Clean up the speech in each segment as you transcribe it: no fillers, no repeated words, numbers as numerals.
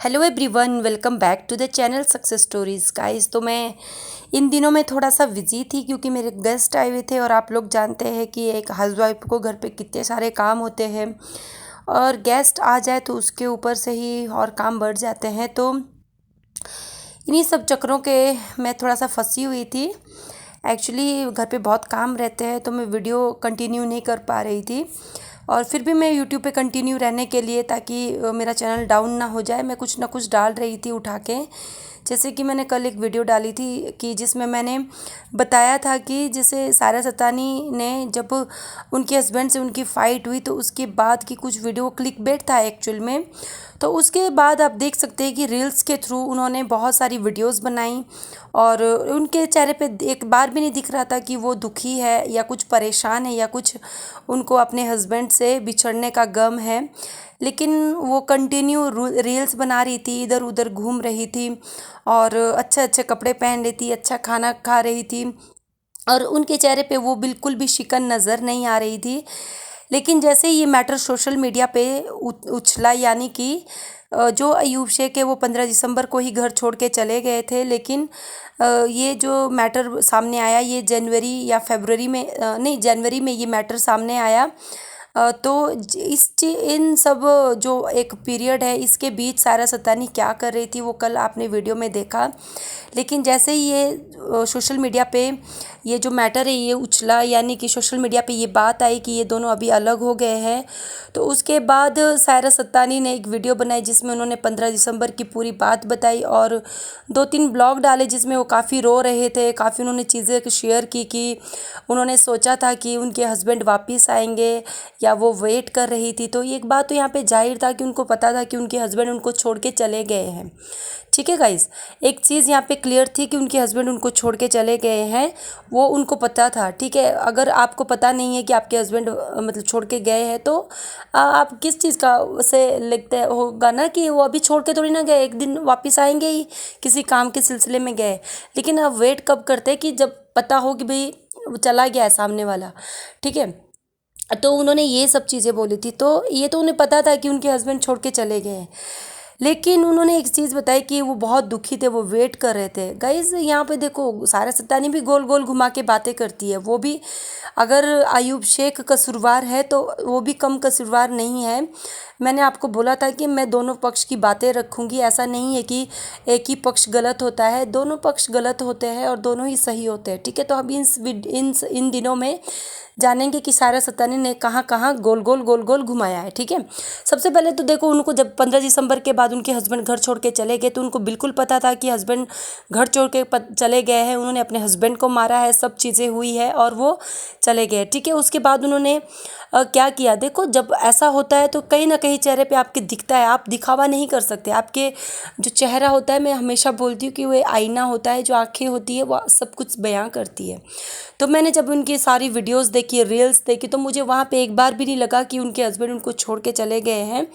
Hello everyone, welcome back to the channel success stories guys. तो मैं इन दिनों में थोड़ा सा बिजी थी क्योंकि मेरे गेस्ट आए हुए थे और आप लोग जानते हैं कि एक हाउसवाइफ को घर पे कितने सारे काम होते हैं और गेस्ट आ जाए तो उसके ऊपर से ही और काम बढ़ जाते हैं। तो इन्हीं सब चक्करों के मैं थोड़ा सा फंसी हुई थी। एक्चुअली घर पे बहुत काम रहते हैं तो मैं वीडियो कंटिन्यू नहीं कर पा रही थी और फिर भी मैं यूट्यूब पे कंटिन्यू रहने के लिए, ताकि मेरा चैनल डाउन ना हो जाए, मैं कुछ ना कुछ डाल रही थी उठा के। जैसे कि मैंने कल एक वीडियो डाली थी कि जिसमें मैंने बताया था कि जैसे सारा सतानी ने जब उनके हस्बैंड से उनकी फ़ाइट हुई तो उसके बाद की कुछ वीडियो क्लिक बेट था एक्चुअल में। तो उसके बाद आप देख सकते हैं कि रील्स के थ्रू उन्होंने बहुत सारी वीडियोस बनाई और उनके चेहरे पे एक बार भी नहीं दिख रहा था कि वो दुखी है या कुछ परेशान है या कुछ उनको अपने हस्बैंड से बिछड़ने का गम है। लेकिन वो कंटिन्यू रील्स बना रही थी, इधर उधर घूम रही थी और अच्छे अच्छे कपड़े पहन रही थी, अच्छा खाना खा रही थी और उनके चेहरे पे वो बिल्कुल भी शिकन नज़र नहीं आ रही थी। लेकिन जैसे ही ये मैटर सोशल मीडिया पे उछला, यानी कि जो अयूब शेख है वो 15 दिसंबर को ही घर छोड़ के चले गए थे, लेकिन ये जो मैटर सामने आया ये जनवरी या फरवरी में, नहीं जनवरी में ये मैटर सामने आया। तो इन सब जो एक पीरियड है इसके बीच सारा सतानी क्या कर रही थी वो कल आपने वीडियो में देखा। लेकिन जैसे ही ये सोशल मीडिया पे ये जो मैटर है ये उछला, यानी कि सोशल मीडिया पे ये बात आई कि ये दोनों अभी अलग हो गए हैं, तो उसके बाद सारा सत्तानी ने एक वीडियो बनाई जिसमें उन्होंने 15 दिसंबर की पूरी बात बताई और 2-3 ब्लॉग डाले जिसमें वो काफ़ी रो रहे थे। काफ़ी उन्होंने चीज़ें शेयर की कि उन्होंने सोचा था कि उनके हस्बैंड वापस आएंगे या वो वेट कर रही थी। तो एक बात तो यहाँ पे जाहिर था कि उनको पता था कि उनके हस्बैंड उनको छोड़ के चले गए हैं। ठीक है गाइस, एक चीज़ यहाँ पे क्लियर थी कि उनके हस्बैंड उनको छोड़ के चले गए हैं, वो उनको पता था। ठीक है, अगर आपको पता नहीं है कि आपके हस्बैंड मतलब छोड़ के गए हैं तो आप किस चीज़ का से लिखते होगा ना कि वो अभी छोड़ के थोड़ी ना गए, एक दिन वापस आएंगे ही, किसी काम के सिलसिले में गए। लेकिन आप वेट कब करते हैं कि जब पता हो कि भाई वो चला गया है सामने वाला। ठीक है, तो उन्होंने ये सब चीज़ें बोली थी, तो ये तो उन्हें पता था कि उनके हस्बैंड छोड़ के चले गए हैं। लेकिन उन्होंने एक चीज़ बताई कि वो बहुत दुखी थे, वो वेट कर रहे थे। गाइज़ यहाँ पे देखो सारा सत्तानी भी गोल गोल घुमा के बातें करती है। वो भी अगर अयूब शेख कसूरवार है तो वो भी कम कसूरवार नहीं है। मैंने आपको बोला था कि मैं दोनों पक्ष की बातें रखूँगी, ऐसा नहीं है कि एक ही पक्ष गलत होता है, दोनों पक्ष गलत होते हैं और दोनों ही सही होते हैं। ठीक है, तो अब इन दिनों में जानेंगे कि सारा सत्तानी ने कहाँ कहाँ गोल गोल घुमाया है। ठीक है, सबसे पहले तो देखो उनको जब 15 दिसंबर के बाद उनके हस्बैंड घर छोड़ के चले गए तो उनको बिल्कुल पता था कि हस्बैंड घर छोड़ के चले गए हैं। उन्होंने अपने हस्बैंड को मारा है, सब चीज़ें हुई है और वो चले गए। ठीक है, उसके बाद उन्होंने क्या किया, देखो जब ऐसा होता है तो कहीं ना कहीं चेहरे पे आपके दिखता है, आप दिखावा नहीं कर सकते। आपके जो चेहरा होता है, मैं हमेशा बोलती हूँ कि वो आईना होता है, जो आँखें होती है वो सब कुछ बयां करती है। तो मैंने जब उनकी सारी वीडियोस देखी, रील्स देखी, तो मुझे वहाँ पे एक बार भी नहीं लगा कि उनके हस्बैंड उनको छोड़ के चले गए हैं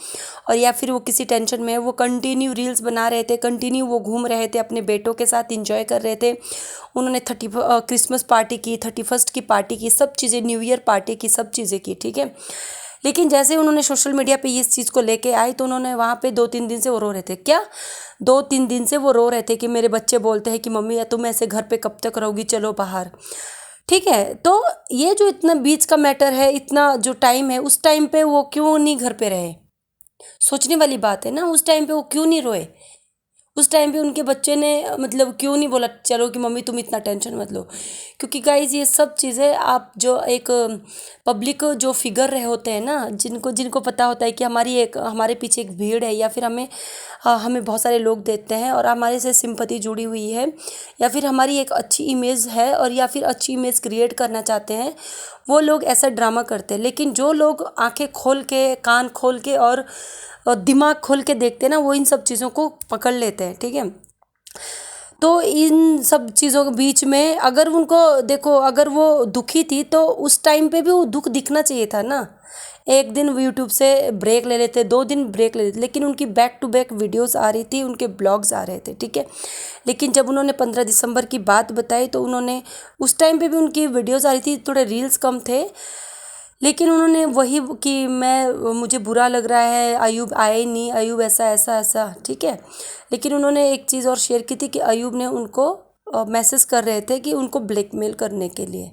और या फिर वो किसी टेंशन में है। वो कंटिन्यू रील्स बना रहे थे, कंटिन्यू वो घूम रहे थे, अपने बेटों के साथ इंजॉय कर रहे थे। उन्होंने क्रिसमस पार्टी की, 31st की पार्टी की, सब चीज़ें, न्यू ईयर पार्टी की, सब चीज़ें की। ठीक है, लेकिन जैसे उन्होंने सोशल मीडिया पे इस चीज़ को लेके आई तो उन्होंने वहाँ पे 2-3 दिन से वो रो रहे थे। क्या 2-3 दिन से वो रो रहे थे कि मेरे बच्चे बोलते हैं कि मम्मी या तुम ऐसे घर पे कब तक रहोगी, चलो बाहर। ठीक है, तो ये जो इतना बीच का मैटर है, इतना जो टाइम है, उस टाइम पे वो क्यों नहीं घर पे रहे? सोचने वाली बात है ना, उस टाइम पे वो क्यों नहीं रोए? उस टाइम पे उनके बच्चे ने मतलब क्यों नहीं बोला चलो कि मम्मी तुम इतना टेंशन मत लो? क्योंकि गाइज ये सब चीज़ें आप जो एक पब्लिक जो फिगर रहे होते हैं ना, जिनको जिनको पता होता है कि हमारे पीछे एक भीड़ है या फिर हमें बहुत सारे लोग देते हैं और हमारे से सिंपैथी जुड़ी हुई है या फिर हमारी एक अच्छी इमेज है और या फिर अच्छी इमेज क्रिएट करना चाहते हैं, वो लोग ऐसा ड्रामा करते हैं। लेकिन जो लोग आंखें खोल के, कान खोल के और दिमाग खोल के देखते हैं ना, वो इन सब चीज़ों को पकड़ लेते हैं। ठीक है, तो इन सब चीज़ों के बीच में अगर उनको देखो, अगर वो दुखी थी तो उस टाइम पे भी वो दुख दिखना चाहिए था ना। एक दिन वो यूट्यूब से ब्रेक ले लेते, 2 दिन ब्रेक ले लेते, लेकिन उनकी बैक टू बैक वीडियोस आ रही थी, उनके ब्लॉग्स आ रहे थे। ठीक है, लेकिन जब उन्होंने 15 दिसंबर की बात बताई तो उन्होंने उस टाइम पे भी उनकी वीडियोस आ रही थी, थोड़े रील्स कम थे, लेकिन उन्होंने वही कि मुझे बुरा लग रहा है, अयूब आए नहीं, अयूब ऐसा ऐसा ऐसा, ठीक है। लेकिन उन्होंने एक चीज़ और शेयर की थी कि अयूब ने उनको मैसेज कर रहे थे कि उनको ब्लैकमेल करने के लिए,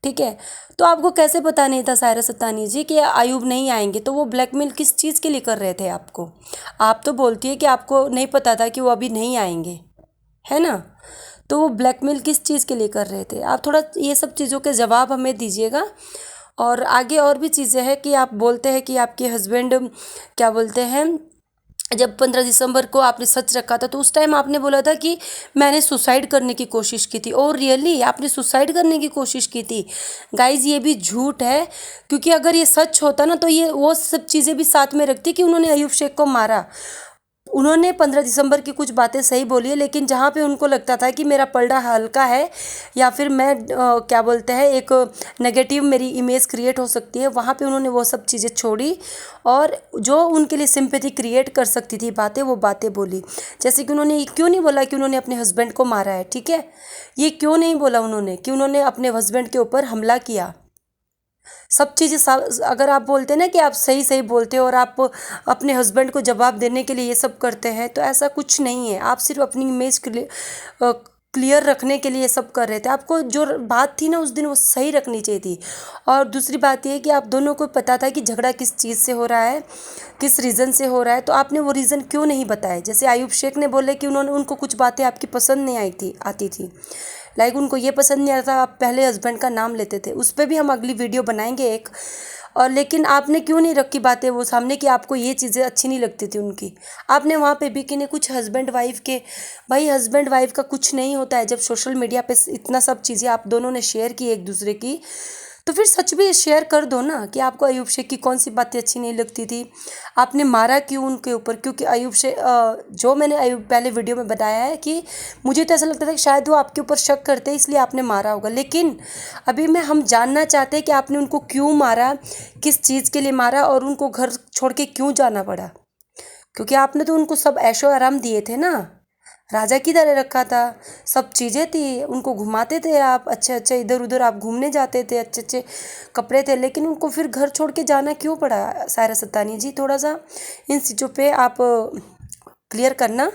ठीक है। तो आपको कैसे पता नहीं था सायरा सत्तानी जी कि अयूब नहीं आएंगे? तो वो ब्लैकमेल किस चीज़ के लिए कर रहे थे आपको? आप तो बोलती है कि आपको नहीं पता था कि वो अभी नहीं आएंगे, है ना? तो वो ब्लैकमेल किस चीज़ के लिए कर रहे थे? आप थोड़ा ये सब चीज़ों के जवाब हमें दीजिएगा। और आगे और भी चीज़ें हैं कि आप बोलते हैं कि आपके हस्बैंड क्या बोलते हैं, जब 15 दिसंबर को आपने सच रखा था तो उस टाइम आपने बोला था कि मैंने सुसाइड करने की कोशिश की थी। और रियली आपने सुसाइड करने की कोशिश की थी? गाइज ये भी झूठ है, क्योंकि अगर ये सच होता ना तो ये वो सब चीज़ें भी साथ में रखती कि उन्होंने अयूब शेख को मारा। उन्होंने 15 दिसंबर की कुछ बातें सही बोली है, लेकिन जहाँ पे उनको लगता था कि मेरा पलड़ा हल्का है या फिर मैं क्या बोलते हैं एक नेगेटिव मेरी इमेज क्रिएट हो सकती है, वहाँ पे उन्होंने वो सब चीज़ें छोड़ी और जो उनके लिए सिंपैथी क्रिएट कर सकती थी बातें, वो बातें बोली। जैसे कि उन्होंने क्यों नहीं बोला कि उन्होंने अपने हस्बैंड को मारा है, ठीक है। ये क्यों नहीं बोला उन्होंने कि उन्होंने अपने हस्बैंड के ऊपर हमला किया? सब चीज़ें अगर आप बोलते हैं ना कि आप सही सही बोलते हो और आप अपने हस्बैंड को जवाब देने के लिए ये सब करते हैं, तो ऐसा कुछ नहीं है। आप सिर्फ अपनी इमेज क्लियर रखने के लिए ये सब कर रहे थे। आपको जो बात थी ना उस दिन वो सही रखनी चाहिए थी। और दूसरी बात ये है कि आप दोनों को पता था कि झगड़ा किस चीज़ से हो रहा है, किस रीज़न से हो रहा है, तो आपने वो रीज़न क्यों नहीं बताए? जैसे आयुब शेख ने बोले कि उनको कुछ बातें आपकी पसंद नहीं आती थी। लाइक उनको ये पसंद नहीं आता आप पहले हस्बैंड का नाम लेते थे। उस पर भी हम अगली वीडियो बनाएंगे एक। और लेकिन आपने क्यों नहीं रखी बातें वो सामने कि आपको ये चीज़ें अच्छी नहीं लगती थी उनकी? आपने वहाँ पे भी कि नहीं कुछ हस्बैंड वाइफ के, भाई हस्बैंड वाइफ का कुछ नहीं होता है। जब सोशल मीडिया पे इतना सब चीज़ें आप दोनों ने शेयर की एक दूसरे की, तो फिर सच भी शेयर कर दो ना कि आपको अयूब शेख की कौन सी बातें अच्छी नहीं लगती थी, आपने मारा क्यों उनके ऊपर? क्योंकि अयूब शेख जो मैंने अयूब पहले वीडियो में बताया है कि मुझे तो ऐसा लगता था कि शायद वो आपके ऊपर शक करते हैं इसलिए आपने मारा होगा। लेकिन अभी हम जानना चाहते हैं कि आपने उनको क्यों मारा, किस चीज़ के लिए मारा और उनको घर छोड़ के क्यों जाना पड़ा? क्योंकि आपने तो उनको सब ऐशो आराम दिए थे ना, राजा की तरह रखा था, सब चीज़ें थी, उनको घुमाते थे आप, अच्छे अच्छे इधर उधर आप घूमने जाते थे, अच्छे अच्छे कपड़े थे, लेकिन उनको फिर घर छोड़ के जाना क्यों पड़ा? सायरा सत्तानी जी थोड़ा सा इन चीज़ों पे आप क्लियर करना।